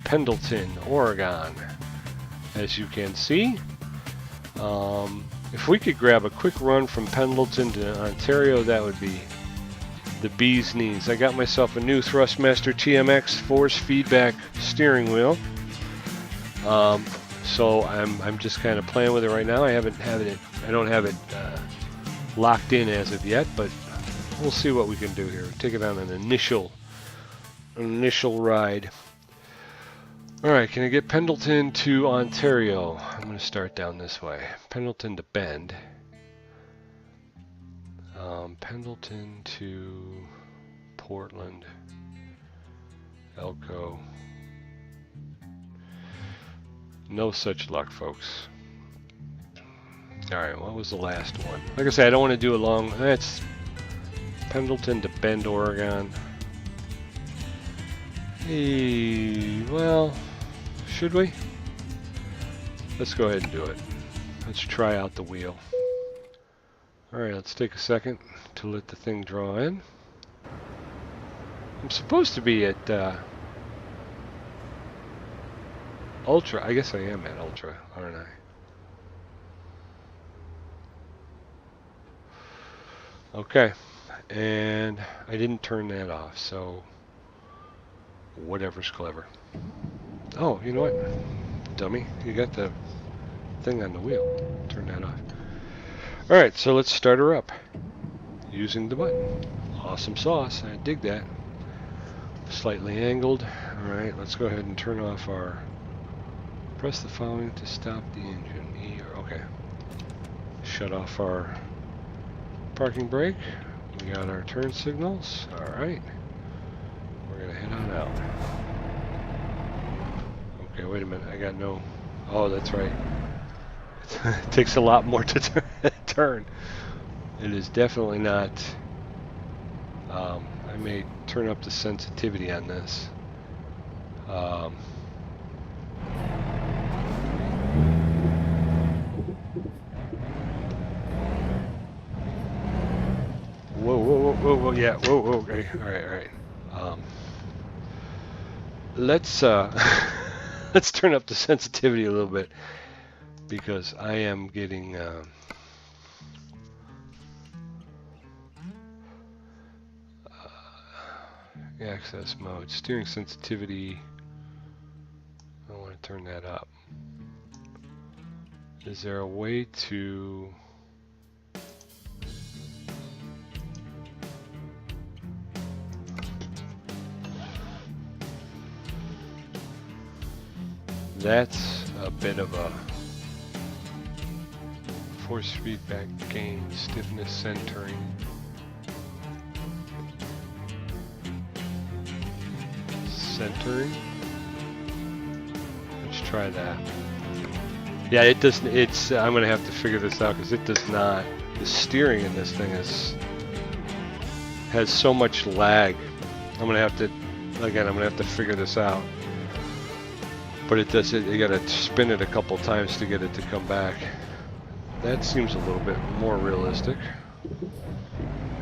Pendleton, Oregon. As you can see, if we could grab a quick run from Pendleton to Ontario, that would be the bee's knees. I got myself a new Thrustmaster TMX force feedback steering wheel. So I'm just kind of playing with it right now. I don't have it locked in as of yet, but we'll see what we can do here. Take it on an initial ride. All right, can I get Pendleton to Ontario? I'm going to start down this way. Pendleton to Bend. Pendleton to Portland. Elko. No such luck, folks. All right, what was the last one? Like I said, I don't want to do a long... That's Pendleton to Bend, Oregon. Hey, well, should we? Let's go ahead and do it. Let's try out the wheel. Alright, let's take a second to let the thing draw in. I'm supposed to be at Ultra. I guess I am at Ultra, aren't I? Okay, and I didn't turn that off, so whatever's clever. Oh, you know what? Dummy, you got the thing on the wheel. Turn that off. Alright, so let's start her up using the button. Awesome sauce, I dig that. Slightly angled. Alright, let's go ahead and turn off our... Press the following to stop the engine. E or okay. Shut off our parking brake. We got our turn signals. Alright. We're gonna head on out. Okay, wait a minute. I got no... Oh, that's right. It takes a lot more to turn. It is definitely not... I may turn up the sensitivity on this. Whoa, yeah, whoa, okay, alright. Let's let's turn up the sensitivity a little bit, because I am getting access mode, steering sensitivity. I want to turn that up. Is there a way to... That's a bit of a force feedback gain, stiffness centering. Centering. Let's try that. Yeah, it doesn't. It's. I'm gonna have to figure this out because it does not. The steering in this thing has so much lag. I'm gonna have to. Again, I'm gonna have to figure this out. But it does it. You gotta spin it a couple times to get it to come back. That seems a little bit more realistic.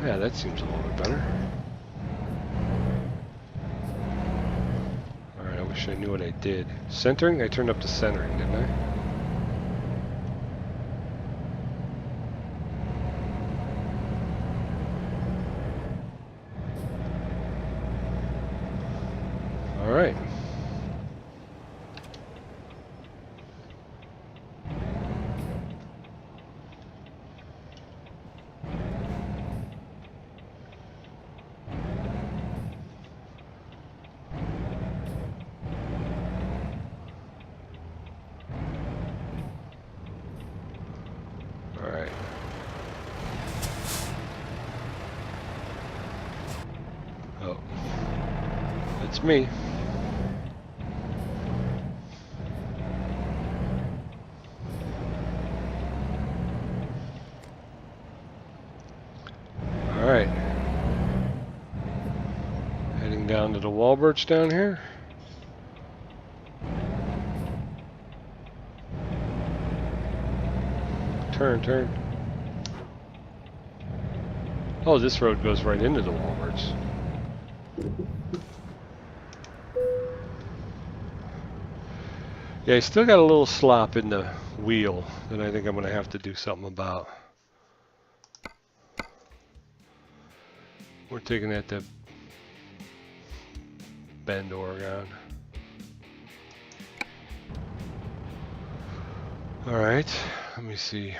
Yeah, that seems a little bit better. Alright, I wish I knew what I did. Centering? I turned up to centering, didn't I? Alright. Oh, it's me. All right, heading down to the Walberts down here. Turn. Oh, this road goes right into the Walberts. Yeah, I still got a little slop in the wheel that I think I'm going to have to do something about. We're taking that to Bend, Oregon. Alright, let me see.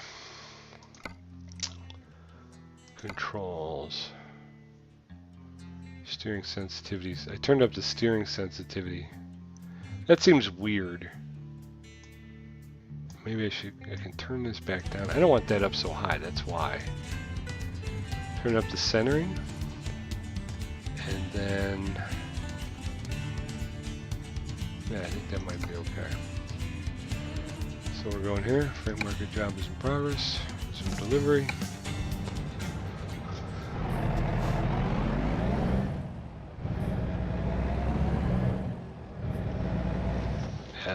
Controls. Steering sensitivities. I turned up the steering sensitivity. That seems weird. Maybe I can turn this back down. I don't want that up so high, that's why. Turn up the centering. And then... yeah, I think that might be okay. So we're going here. Frame market job is in progress. Some delivery.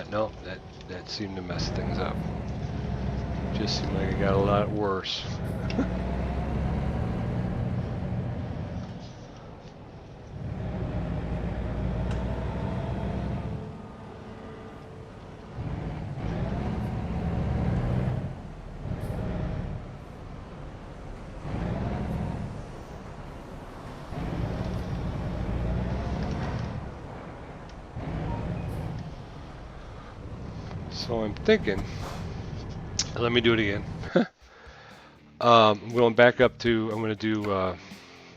No, that seemed to mess things up. Just seemed like it got a lot worse. So I'm thinking, let me do it again. I'm going back up to, I'm going to do,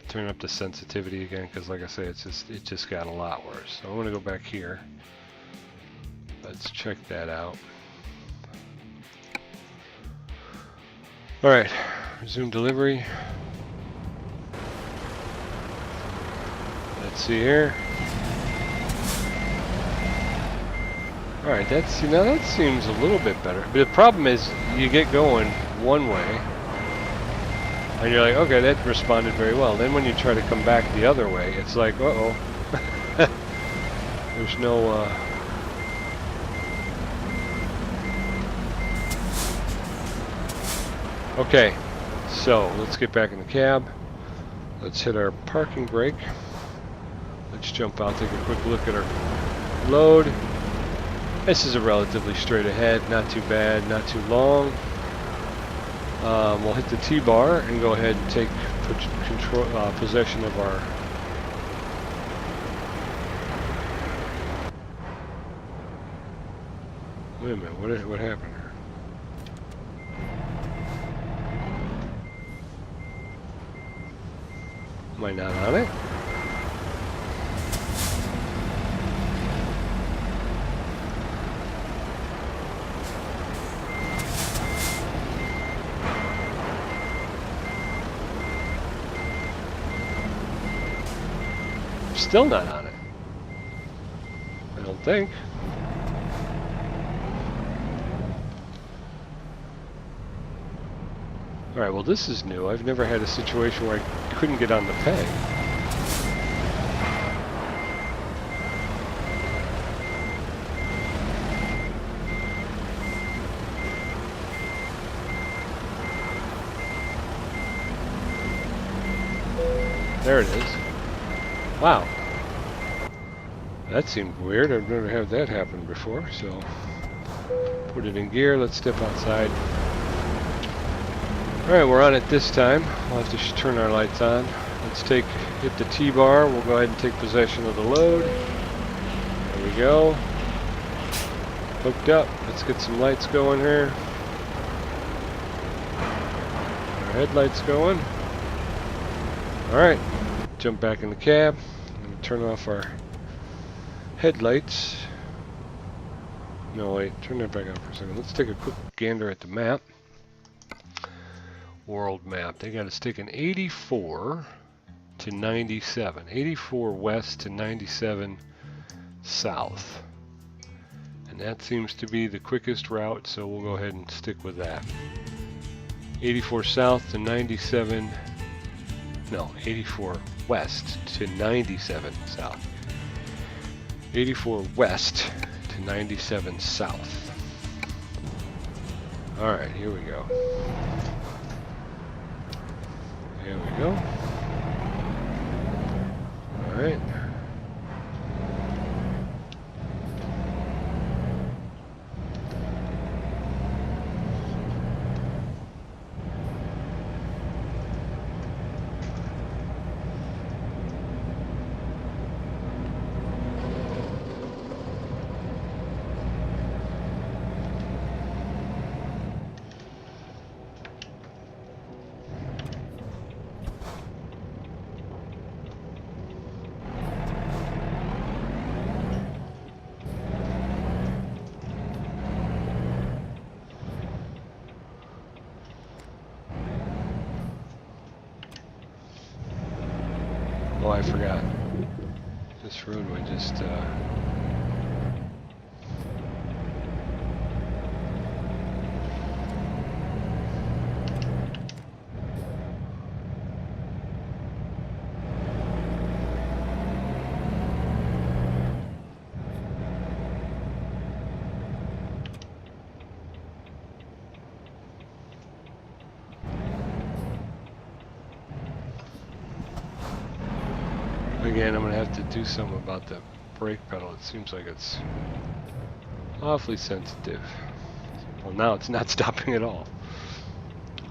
turn up the sensitivity again, because like I say, it just got a lot worse. So I'm going to go back here. Let's check that out. Alright, resume delivery. Let's see here. Alright, now that seems a little bit better. But the problem is, you get going one way, and you're like, okay, that responded very well. Then when you try to come back the other way, it's like, uh-oh. There's no, Okay, so let's get back in the cab. Let's hit our parking brake. Let's jump out, take a quick look at our load. This is a relatively straight ahead, not too bad, not too long. We'll hit the T-bar and go ahead and take possession of our... Wait a minute, what happened here? Am I not on it? Still not on it. I don't think. Alright, well this is new. I've never had a situation where I couldn't get on the peg. There it is. Wow. That seemed weird. I've never had that happen before, so put it in gear. Let's step outside. Alright, we're on it this time. We'll have to turn our lights on. Let's hit the T-bar. We'll go ahead and take possession of the load. There we go. Hooked up. Let's get some lights going here. Our headlights going. Alright, jump back in the cab. I'm going to turn off our headlights. No, wait, turn that back on for a second. Let's take a quick gander at the map. World map. They got us taking 84 to 97. 84 west to 97 south. And that seems to be the quickest route, so we'll go ahead and stick with that. 84 south to 97. No, 84 west to 97 south. 84 west to 97 south. Alright, here we go. There we go. Alright. forgot. This roadway just, again, I'm going to have to do something about the brake pedal. It seems like it's awfully sensitive. Well, now it's not stopping at all.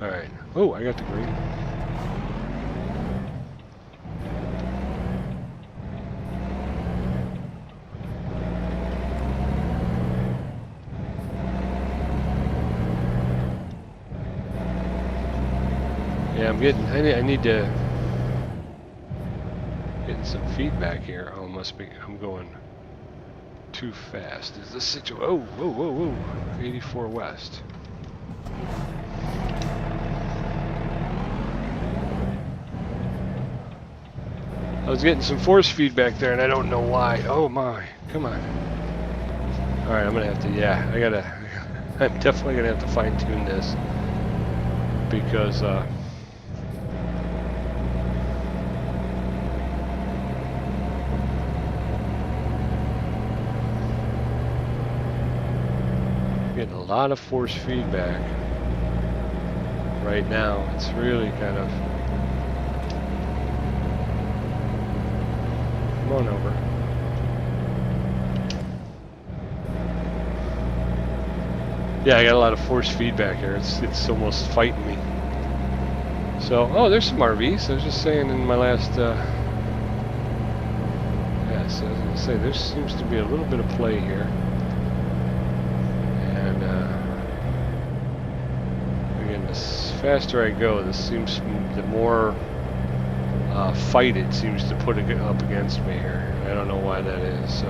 Alright. Oh, I got the green. Yeah, I'm getting, I need to get some feedback here. Oh, must be, I'm going too fast. Is this situation? Oh, whoa, whoa, whoa. 84 west. I was getting some force feedback there, and I don't know why. Oh my, come on. All right, I'm gonna have to. Yeah, I'm definitely gonna have to fine tune this because getting a lot of force feedback right now. It's really kind of. Come on over. Yeah, I got a lot of force feedback here. It's almost fighting me. So, oh, there's some RVs. I was just saying in my last, yeah, so I was gonna say, there seems to be a little bit of play here. And, again, the faster I go, the more fight it seems to put it up against me here. I don't know why that is, so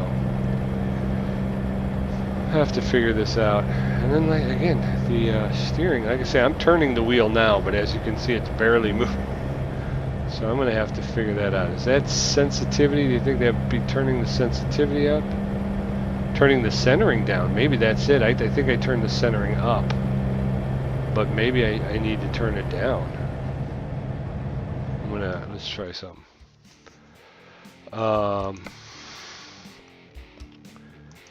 I have to figure this out. And then, like, again, the steering, like I say, I'm turning the wheel now, but as you can see, it's barely moving. So I'm going to have to figure that out. Is that sensitivity? Do you think that'd be turning the sensitivity up? Turning the centering down? Maybe that's it. I think I turned the centering up, but maybe I need to turn it down. Let's try something.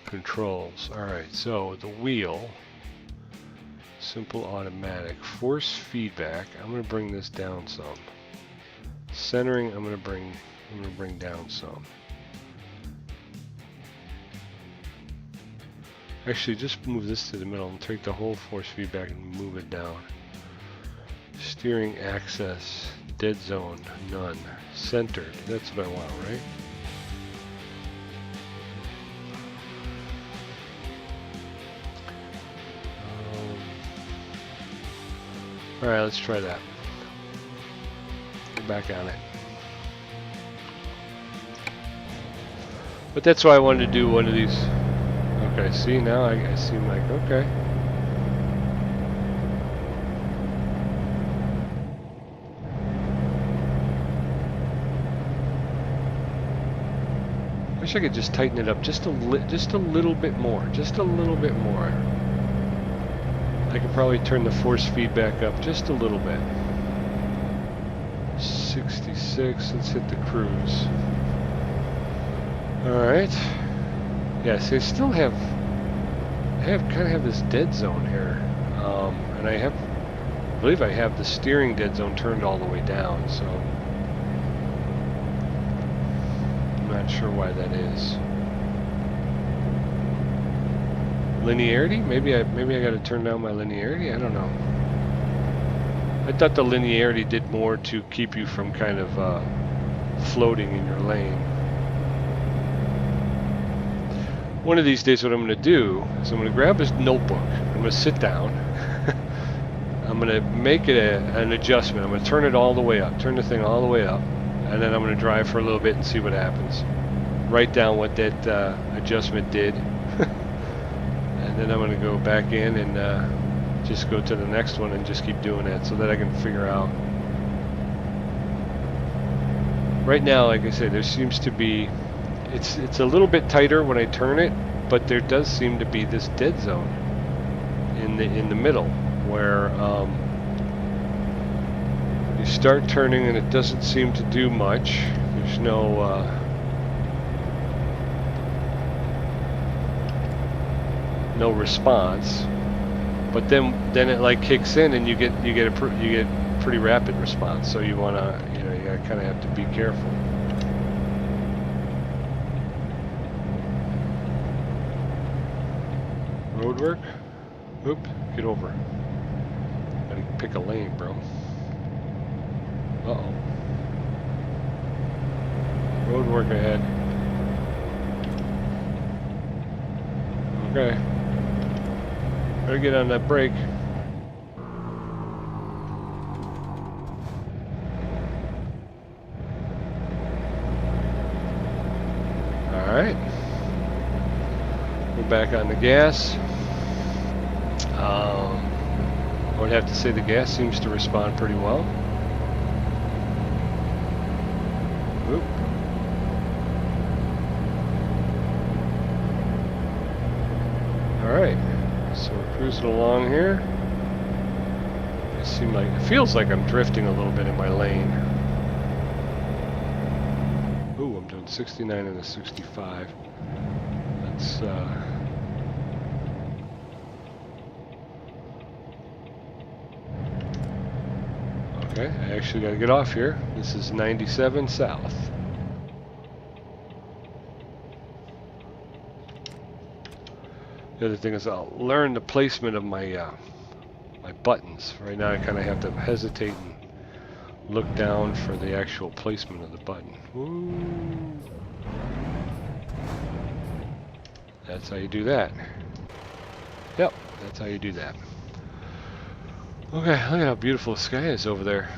Controls. Alright, so the wheel, simple automatic, force feedback, I'm going to bring this down some. Centering, I'm going to bring down some. Actually, just move this to the middle and take the whole force feedback and move it down. Steering access, dead zone, none. Centered, that's what I want, right? Alright, let's try that. Get back on it. But that's why I wanted to do one of these. Okay, see, now I seem like, okay. Wish I could just tighten it up just a little bit more, just a little bit more. I could probably turn the force feedback up just a little bit. 66, let's hit the cruise. Alright. Yeah, so I still kind of have this dead zone here. And I believe I have the steering dead zone turned all the way down, so I'm not sure why that is. Linearity? Maybe I got to turn down my linearity. I don't know. I thought the linearity did more to keep you from kind of floating in your lane. One of these days, what I'm going to do is I'm going to grab this notebook. I'm going to sit down. I'm going to make it an adjustment. I'm going to turn it all the way up. Turn the thing all the way up, and then I'm going to drive for a little bit and see what happens. Write down what that adjustment did. And then I'm going to go back in and just go to the next one and just keep doing that so that I can figure out right now, like I say, there seems to be, it's a little bit tighter when I turn it, but there does seem to be this dead zone in the middle where you start turning and it doesn't seem to do much. There's no response, but then it like kicks in and you get pretty rapid response. So you wanna you kind of have to be careful. Road work. Oop, get over. Gotta pick a lane, bro. Uh-oh. Road work ahead. Okay. Better get on that brake. Alright. We're back on the gas. I would have to say the gas seems to respond pretty well. Oop. Alright, so we're cruising along here. It feels like I'm drifting a little bit in my lane. Ooh, I'm doing 69 and a 65. That's okay, I actually got to get off here. This is 97 south. The other thing is I'll learn the placement of my my buttons. Right now I kind of have to hesitate and look down for the actual placement of the button. Ooh. That's how you do that. Yep, that's how you do that. Okay, look at how beautiful the sky is over there.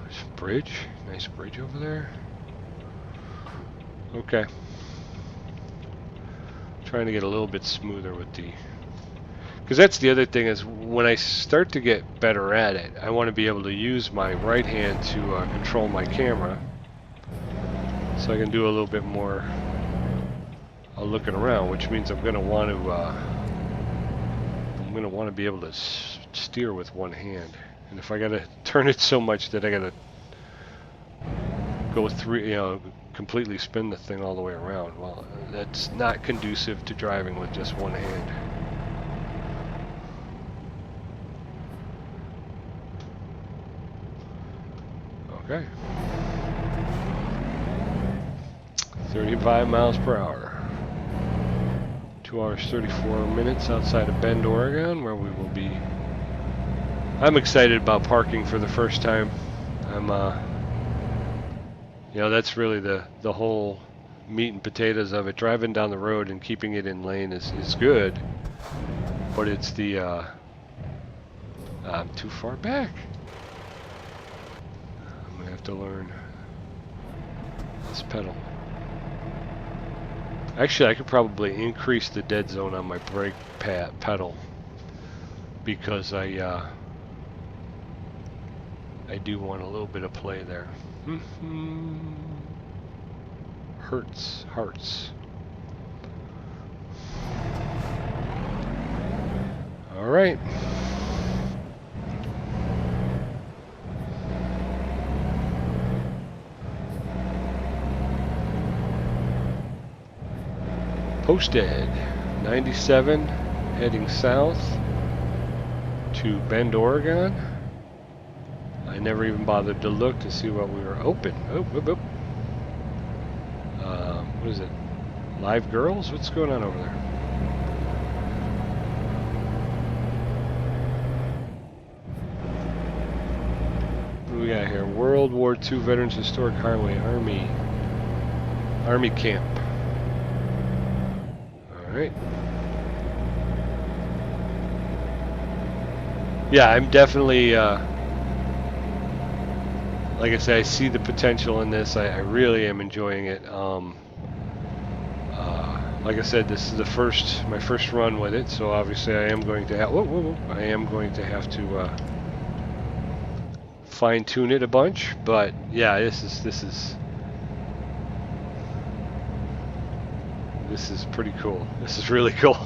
There's a bridge. Nice bridge over there. Okay. Trying to get a little bit smoother with the... Because that's the other thing is when I start to get better at it, I want to be able to use my right hand to control my camera. So I can do a little bit more looking around, which means I'm going to want to be able to steer with one hand. And if I got to turn it so much that I got to go through, completely spin the thing all the way around, well, that's not conducive to driving with just one hand. Okay. 35 miles per hour. 2 hours 34 minutes outside of Bend, Oregon, where we will be. I'm excited about parking for the first time. I'm that's really the whole meat and potatoes of it. Driving down the road and keeping it in lane is good, but it's the I'm too far back. I'm gonna have to learn this pedal. Actually, I could probably increase the dead zone on my brake pedal because I do want a little bit of play there. Hearts. All right. Posted 97 heading south to Bend, Oregon. I never even bothered to look to see what we were open. What is it? Live girls? What's going on over there? What do we got here? World War II Veterans Historic Highway, Army Camp. Alright. Yeah, I'm definitely, like I say, I see the potential in this. I really am enjoying it. Like I said, this is my first run with it, so obviously I am going to have, fine tune it a bunch. But yeah, this is This is pretty cool. This is really cool.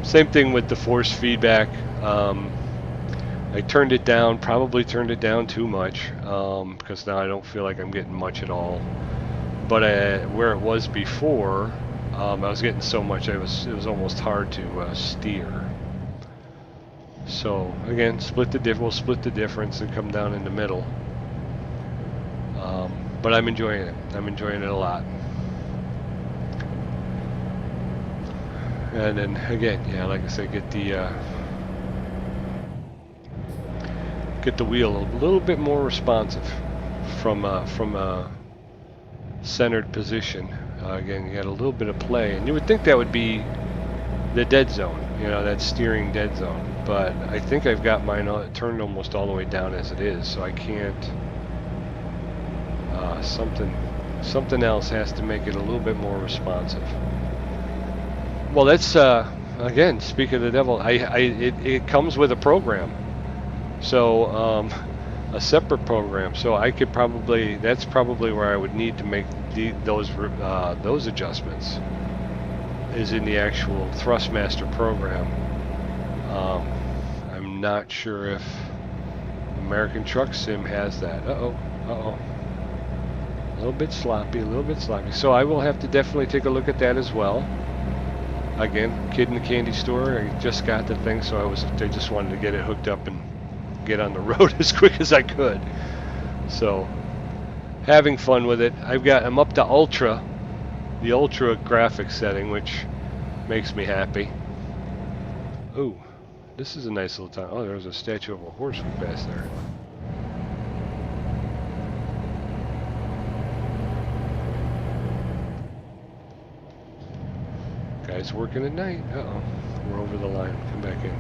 Same thing with the force feedback. I turned it down, probably turned it down too much, because now I don't feel like I'm getting much at all. But where it was before, I was getting so much it was almost hard to steer. So again, we'll split the difference and come down in the middle. But I'm enjoying it. I'm enjoying it a lot. And then again, yeah, like I said, get the wheel a little bit more responsive from a centered position. Again, you got a little bit of play, and you would think that would be the dead zone, you know, that steering dead zone. But I think I've got mine turned almost all the way down as it is, so I can't. Something else has to make it a little bit more responsive. Well, that's again, speak of the devil. It comes with a program, so a separate program. So I could probably, that's probably where I would need to make those adjustments. Is in the actual Thrustmaster program. I'm not sure if American Truck Sim has that. Uh oh. A little bit sloppy. So I will have to definitely take a look at that as well. Again, kid in the candy store. I just got the thing, so I just wanted to get it hooked up and get on the road as quick as I could. So, having fun with it. I'm up to Ultra, the Ultra graphics setting, which makes me happy. Ooh, this is a nice little town. Oh, there's a statue of a horse we passed there. Guys working at night. Uh-oh. We're over the line. Come back in.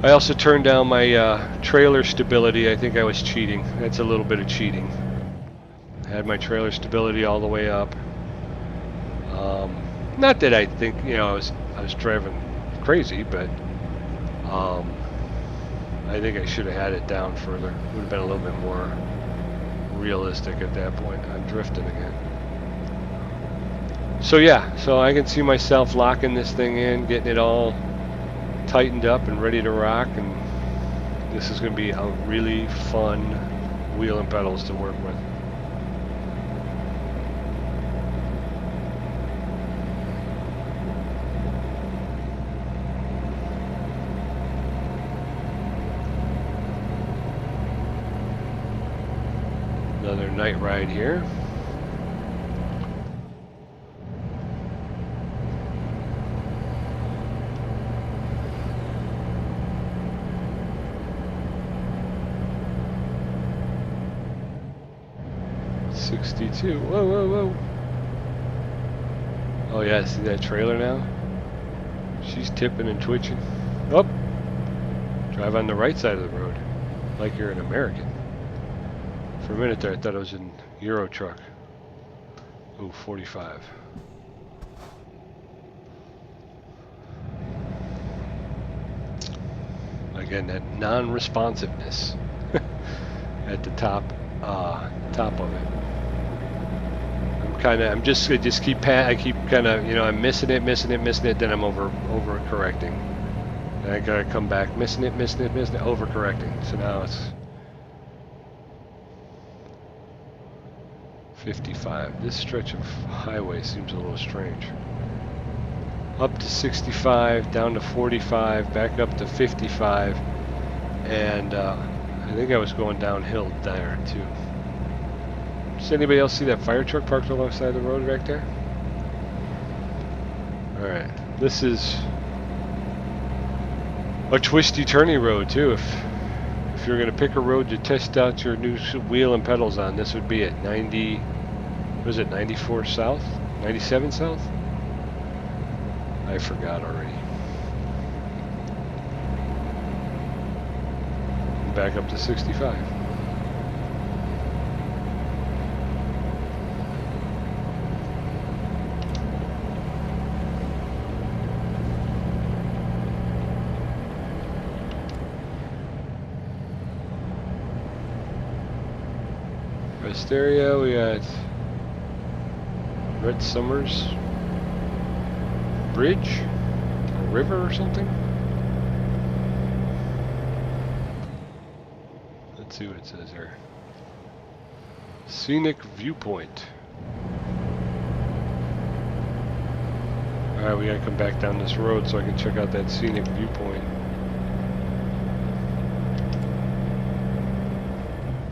I also turned down my trailer stability. I think I was cheating. That's a little bit of cheating. I had my trailer stability all the way up. Not that I think, you know, I was driving crazy, but I think I should have had it down further. It would have been a little bit more realistic at that point. I'm drifting again. So yeah, so I can see myself locking this thing in, getting it all tightened up and ready to rock, and this is going to be a really fun wheel and pedals to work with. Another night ride here. '62. Whoa. Oh yeah, see that trailer now? She's tipping and twitching. Oh! Drive on the right side of the road, like you're an American. For a minute there, I thought it was an Euro truck. Ooh, 45. Again, that non-responsiveness at the top of it. I keep kind of, you know, I'm missing it, then I'm overcorrecting. And I gotta come back, missing it, overcorrecting. So now it's 55. This stretch of highway seems a little strange. Up to 65, down to 45, back up to 55, and I think I was going downhill there too. Does anybody else see that fire truck parked alongside the road back there? Alright, this is a twisty turny road too. If you're going to pick a road to test out your new wheel and pedals on, this would be it. 94 south? 97 south? I forgot already. Back up to 65. Stereo, we got Red Summers Bridge? A river or something? Let's see what it says here. Scenic Viewpoint. Alright, we gotta come back down this road so I can check out that scenic viewpoint.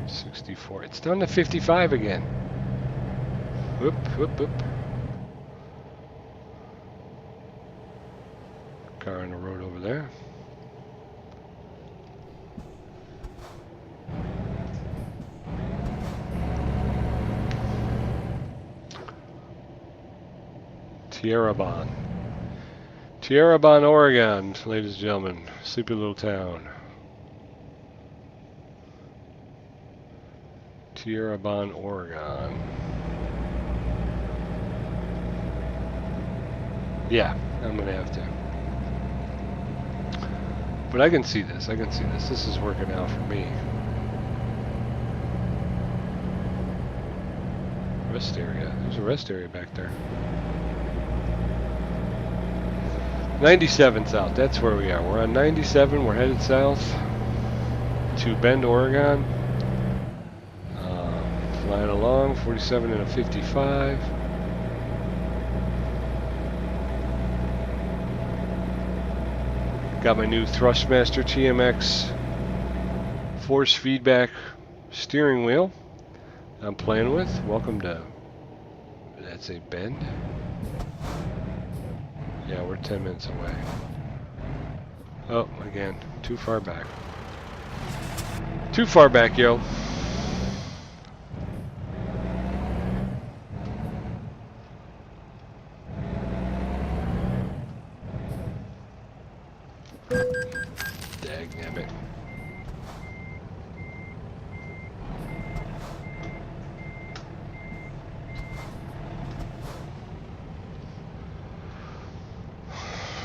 64. It's down to 55 again. Whoop, whoop, whoop. Car on the road over there. Tierrabon, Oregon, ladies and gentlemen. Sleepy little town. Tierrabon, Oregon. Yeah, I'm gonna have to. But I can see this. I can see this. This is working out for me. Rest area. There's a rest area back there. 97 south. That's where we are. We're on 97. We're headed south to Bend, Oregon. Flying along. 47 and a 55. Got my new Thrustmaster TMX force feedback steering wheel I'm playing with. Welcome to, that's a Bend. Yeah, we're 10 minutes away. Oh, again, too far back. Too far back, yo. Dagnabbit.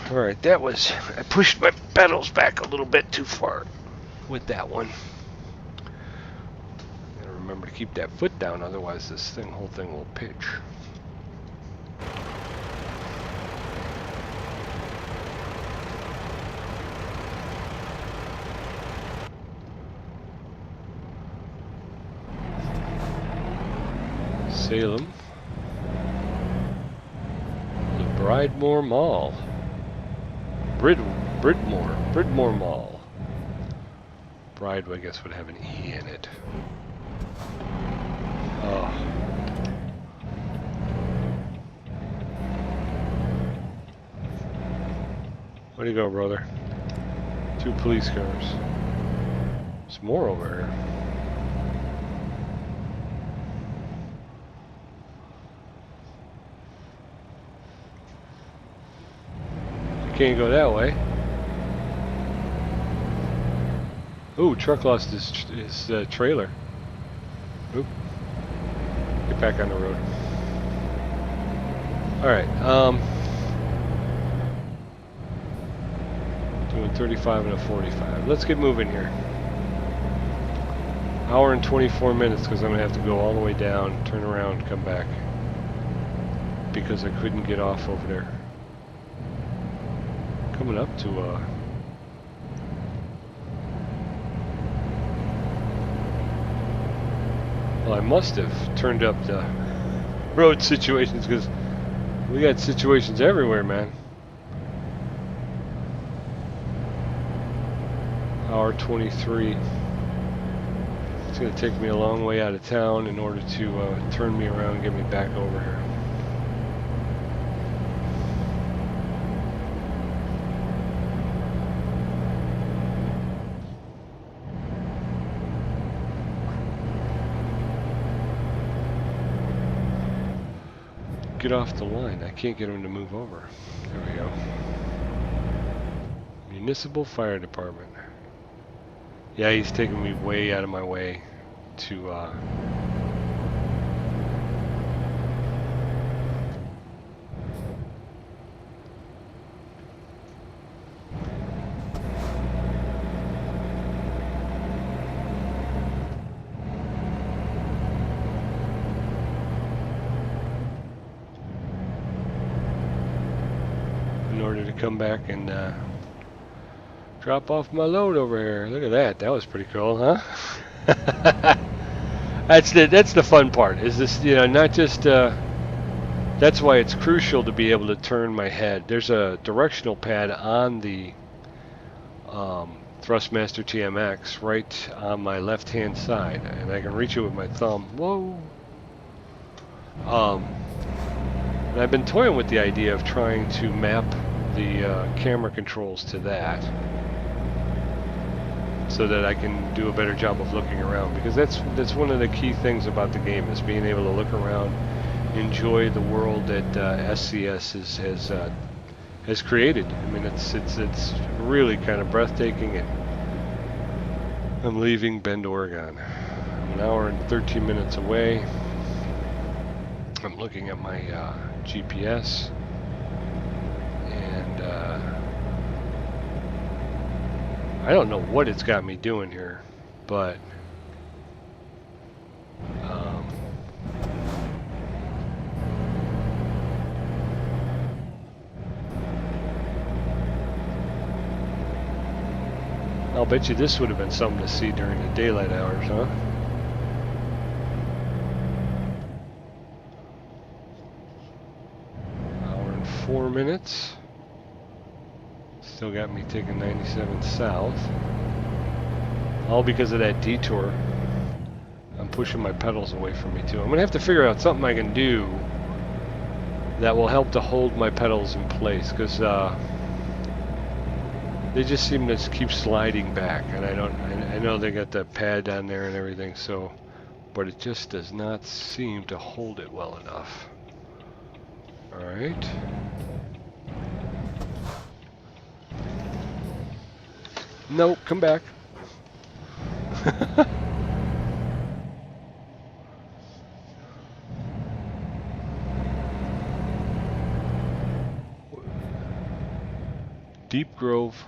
Alright, that was... I pushed my pedals back a little bit too far with that one. Gotta remember to keep that foot down, otherwise this whole thing will pitch. Salem. The Bridemore Mall. Bridmore Mall. Bride, I guess, would have an E in it. Oh. Where'd you go, brother? 2 police cars. There's more over here. Can't go that way. Ooh, truck lost his trailer. Oop. Get back on the road. Alright, doing 35 and a 45. Let's get moving here. Hour and 24 minutes because I'm going to have to go all the way down, turn around, come back. Because I couldn't get off over there. Coming up to well, I must have turned up the road situations because we got situations everywhere, man. Hour 23. It's going to take me a long way out of town in order to turn me around and get me back over here. Get off the line. I can't get him to move over. There we go. Municipal Fire Department. Yeah, he's taking me way out of my way to order to come back and drop off my load over here. Look at that. That was pretty cool, huh? That's the fun part. Is this, you know, not just that's why it's crucial to be able to turn my head. There's a directional pad on the Thrustmaster TMX right on my left hand side, and I can reach it with my thumb. Whoa. And I've been toying with the idea of trying to map the camera controls to that, so that I can do a better job of looking around, because that's one of the key things about the game, is being able to look around, enjoy the world that SCS has created. I mean, it's really kind of breathtaking. And I'm leaving Bend, Oregon. I'm an hour and 13 minutes away. I'm looking at my GPS, and I don't know what it's got me doing here, but I'll bet you this would have been something to see during the daylight hours, huh? Hour and 4 minutes. Still got me taking 97 south. All because of that detour. I'm pushing my pedals away from me too. I'm gonna have to figure out something I can do that will help to hold my pedals in place, because they just seem to keep sliding back, and I know they got that pad down there and everything, so, but it just does not seem to hold it well enough. All right. Nope, come back. Deep Grove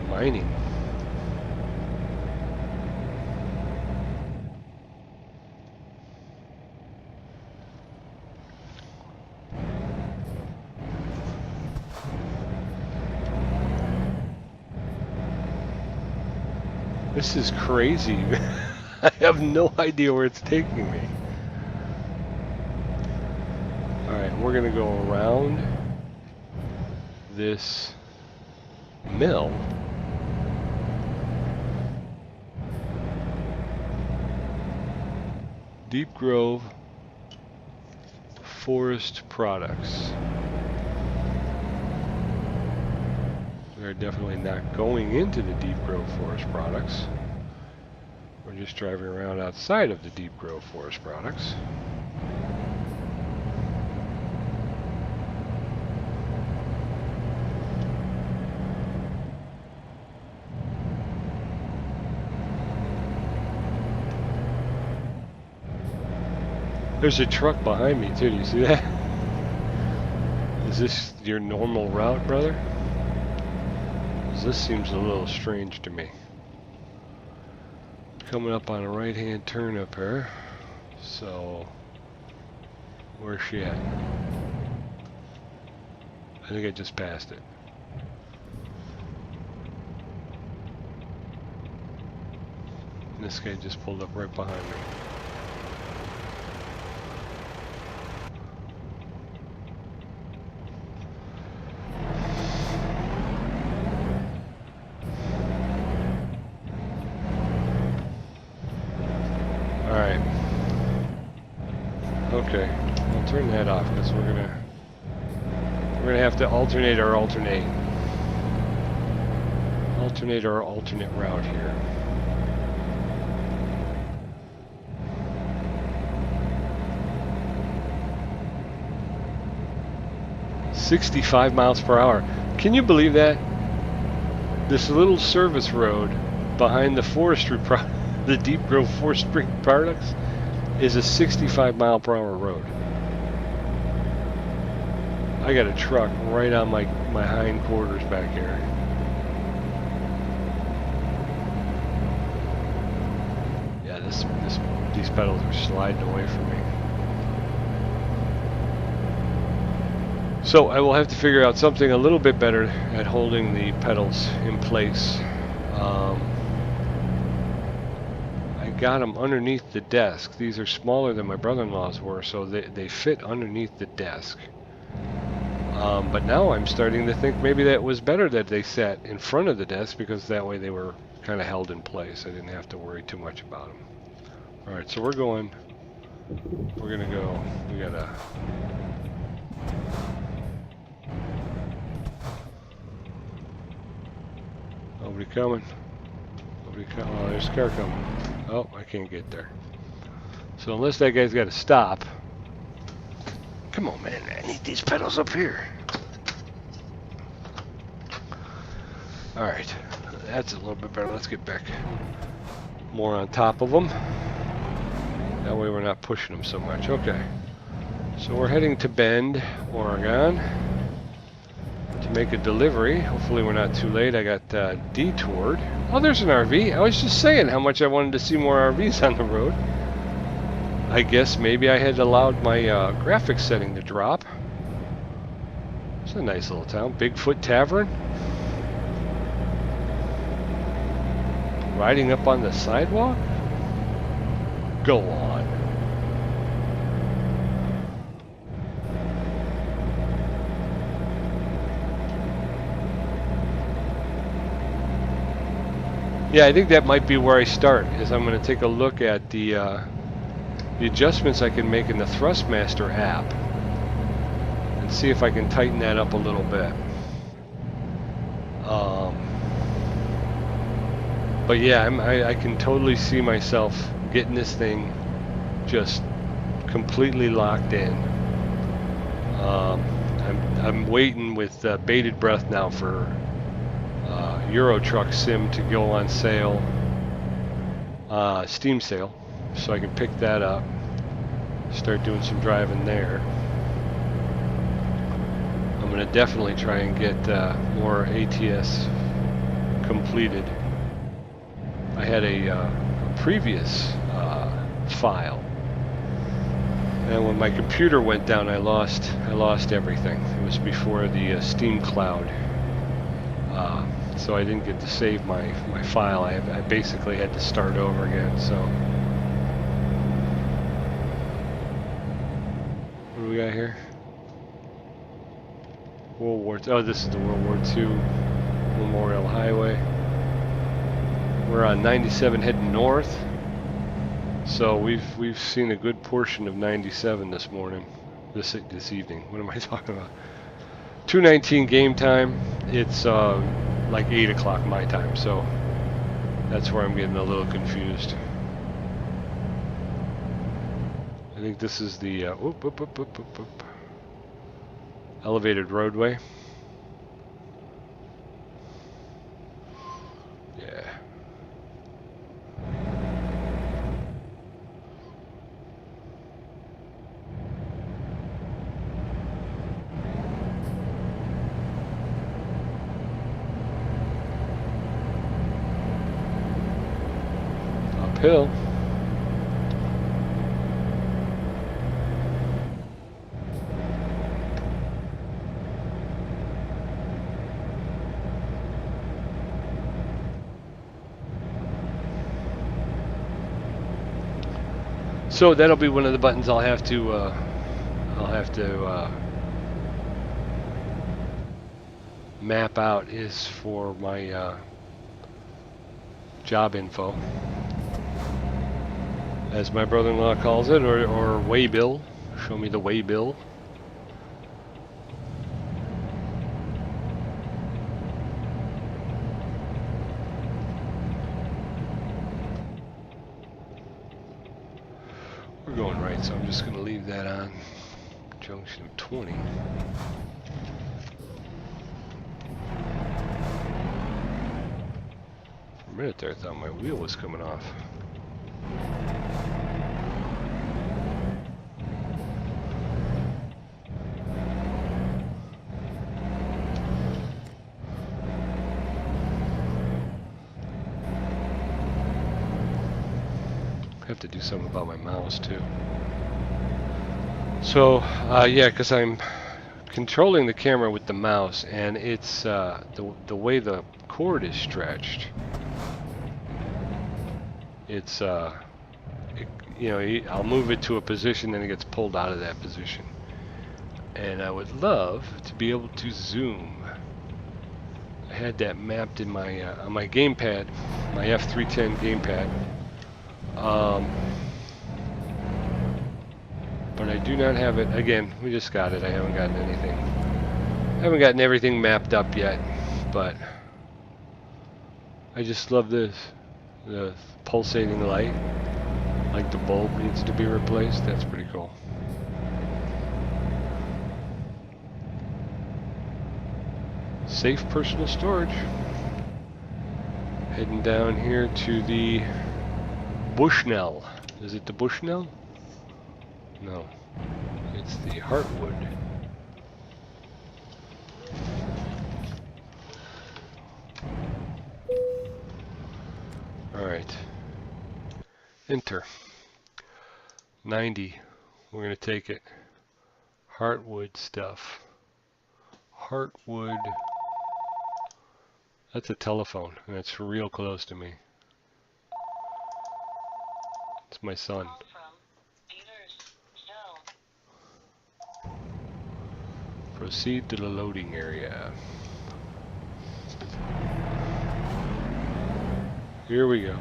Mining. This is crazy. I have no idea where it's taking me. Alright, we're gonna go around this mill. Deep Grove Forest Products. We're definitely not going into the Deep Grove Forest Products. We're just driving around outside of the Deep Grove Forest Products. There's a truck behind me too, do you see that? Is this your normal route, brother? This seems a little strange to me. Coming up on a right-hand turn up here. So, where's she at? I think I just passed it. And this guy just pulled up right behind me. Okay, I'll turn that off because we're gonna have to alternate our alternate route here. "65 miles per hour. Can you believe that? This little service road behind the the Deep Grove Forestry Products is a 65 mile per hour road. I got a truck right on my hind quarters back here. Yeah, these pedals are sliding away from me. So I will have to figure out something a little bit better at holding the pedals in place. I got them underneath the desk. These are smaller than my brother-in-law's were, so they fit underneath the desk. But now I'm starting to think maybe that was better that they sat in front of the desk, because that way they were kind of held in place. I didn't have to worry too much about them. Alright, so we're gonna go, we gotta... Nobody coming. Nobody coming. Oh, there's a car coming. Oh, I can't get there. So unless that guy's got to stop. Come on, man. I need these pedals up here. Alright. That's a little bit better. Let's get back more on top of them. That way we're not pushing them so much. Okay. So we're heading to Bend, Oregon, to make a delivery. Hopefully we're not too late. I got detoured. Oh, there's an RV. I was just saying how much I wanted to see more RVs on the road. I guess maybe I had allowed my graphics setting to drop. It's a nice little town. Bigfoot Tavern. Riding up on the sidewalk? Go on. Yeah, I think that might be where I start, is I'm going to take a look at the adjustments I can make in the Thrustmaster app and see if I can tighten that up a little bit. But yeah, I can totally see myself getting this thing just completely locked in. I'm waiting with bated breath now for Euro Truck Sim to go on sale, Steam sale, so I can pick that up, start doing some driving there. I'm going to definitely try and get more ATS completed. I had a previous file, and when my computer went down, I lost everything. It was before the Steam Cloud, so I didn't get to save my file. I basically had to start over again. So what do we got here? World War II. Oh, this is the World War II Memorial Highway. We're on 97 heading north. So we've seen a good portion of 97 this morning, this evening. What am I talking about? 2:19 game time. It's like 8 o'clock my time, so that's where I'm getting a little confused. I think this is the elevated roadway. Yeah. Uphill. So that'll be one of the buttons I'll have to map out, is for my job info, as my brother-in-law calls it, or waybill. Show me the waybill. We're going right, so I'm just going to leave that on. Junction 20. For a minute there, I thought my wheel was coming off. I have to do something about my mouse too. So yeah, because I'm controlling the camera with the mouse, and it's the way the cord is stretched. It's I'll move it to a position, then it gets pulled out of that position. And I would love to be able to zoom. I had that mapped in my on my gamepad, my F310 gamepad. But I do not have it. Again, we just got it. I haven't gotten anything. I haven't gotten everything mapped up yet, but I just love this. The pulsating light, like the bulb needs to be replaced. That's pretty cool. Safe personal storage. Heading down here to the Bushnell. Is it the Bushnell? No, it's the Heartwood. All right. Enter. 90. We're going to take it. Heartwood stuff. Heartwood. That's a telephone, and it's real close to me. It's my son. Proceed to the loading area. Here we go.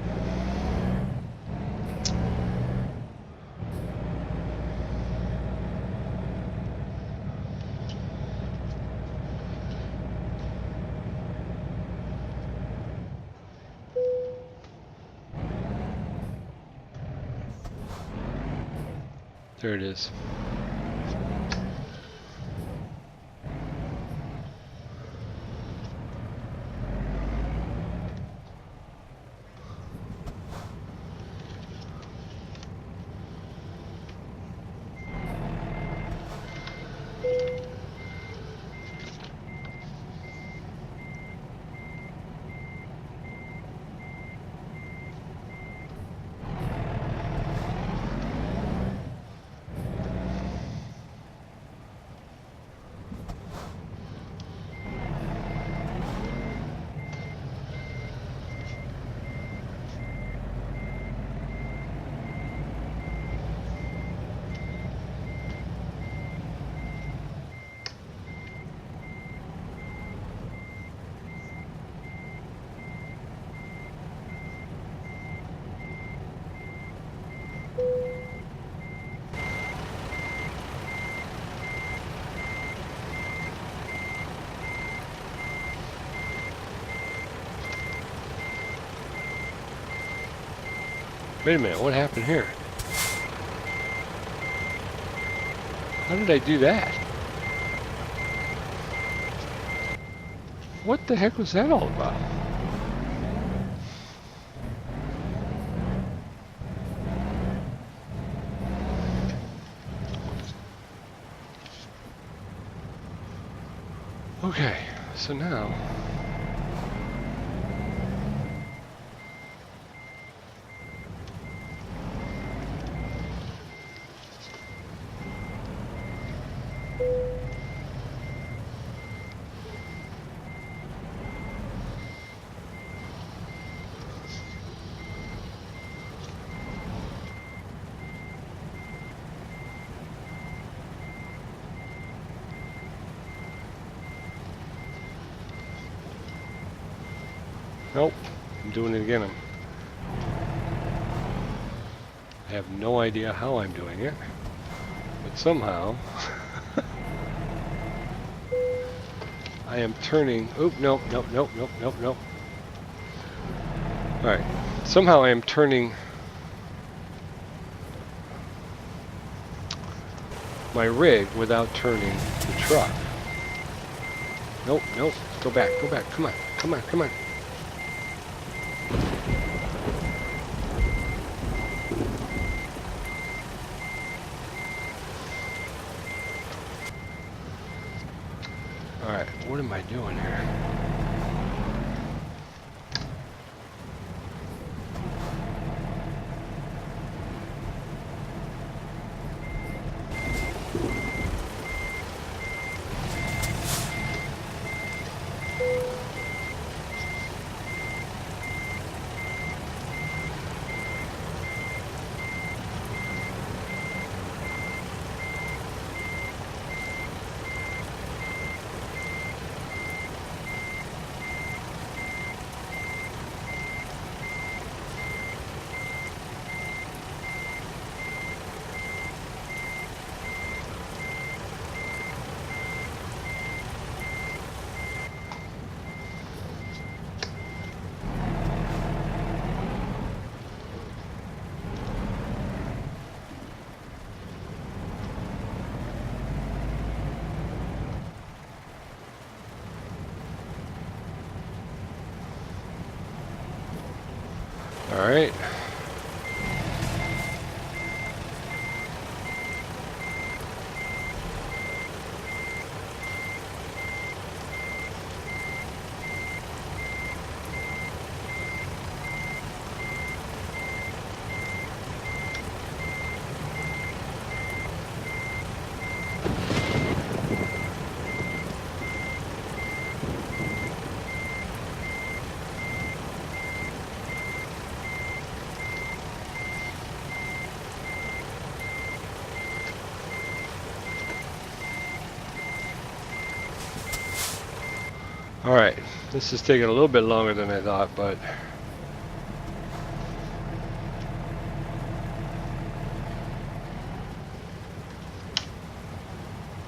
There it is. Wait a minute, what happened here? How did I do that? What the heck was that all about? Okay, so now nope, I'm doing it again. I have no idea how I'm doing it, but somehow I am turning. Oop, nope, nope, nope, nope, nope, nope. All right, somehow I am turning my rig without turning the truck. Nope, nope. Go back, go back. Come on, come on, come on. Alright, what am I doing here? All right. Alright, this is taking a little bit longer than I thought, but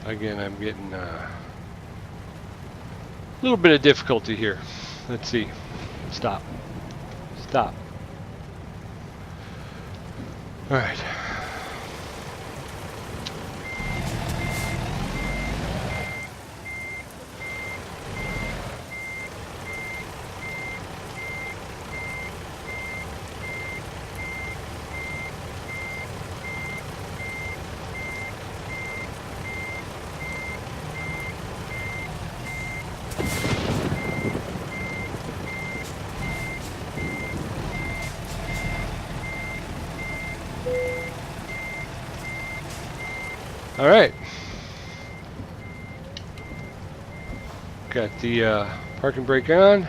again, I'm getting a little bit of difficulty here. Let's see. Stop. Stop. Alright. All right. Got the parking brake on.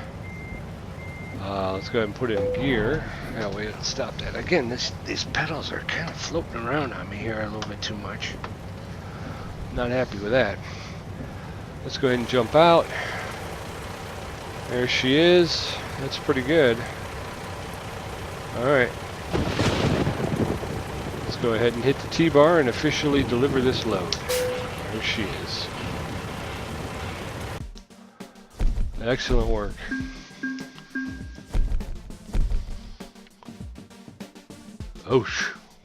Let's go ahead and put it in gear. That way it'll stop that. Again, these pedals are kind of floating around on me here a little bit too much. Not happy with that. Let's go ahead and jump out. There she is. That's pretty good. All right. Let's go ahead and hit the T-bar and officially deliver this load. There she is. Excellent work. Oh,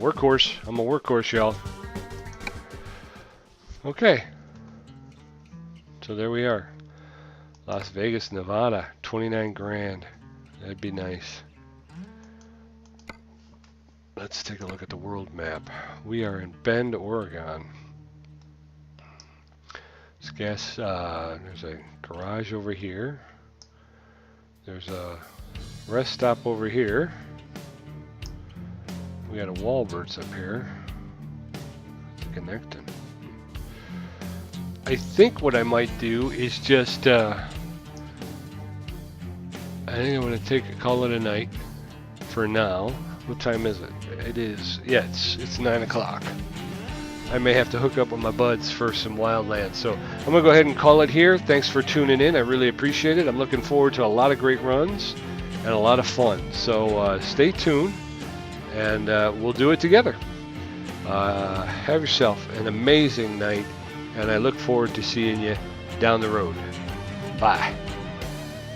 workhorse. I'm a workhorse, y'all. Okay. So there we are. Las Vegas, Nevada. 29 grand. That'd be nice. Let's take a look at the world map. We are in Bend, Oregon. This gas, there's a garage over here. There's a rest stop over here. We got a Walbert's up here. Connecting. I think what I might do is just, I think I'm going to call it a night for now. What time is it? It is, yeah, it's 9 o'clock. I may have to hook up with my buds for some wildlands. So I'm going to go ahead and call it here. Thanks for tuning in. I really appreciate it. I'm looking forward to a lot of great runs and a lot of fun. So stay tuned, and we'll do it together. Have yourself an amazing night, and I look forward to seeing you down the road. Bye.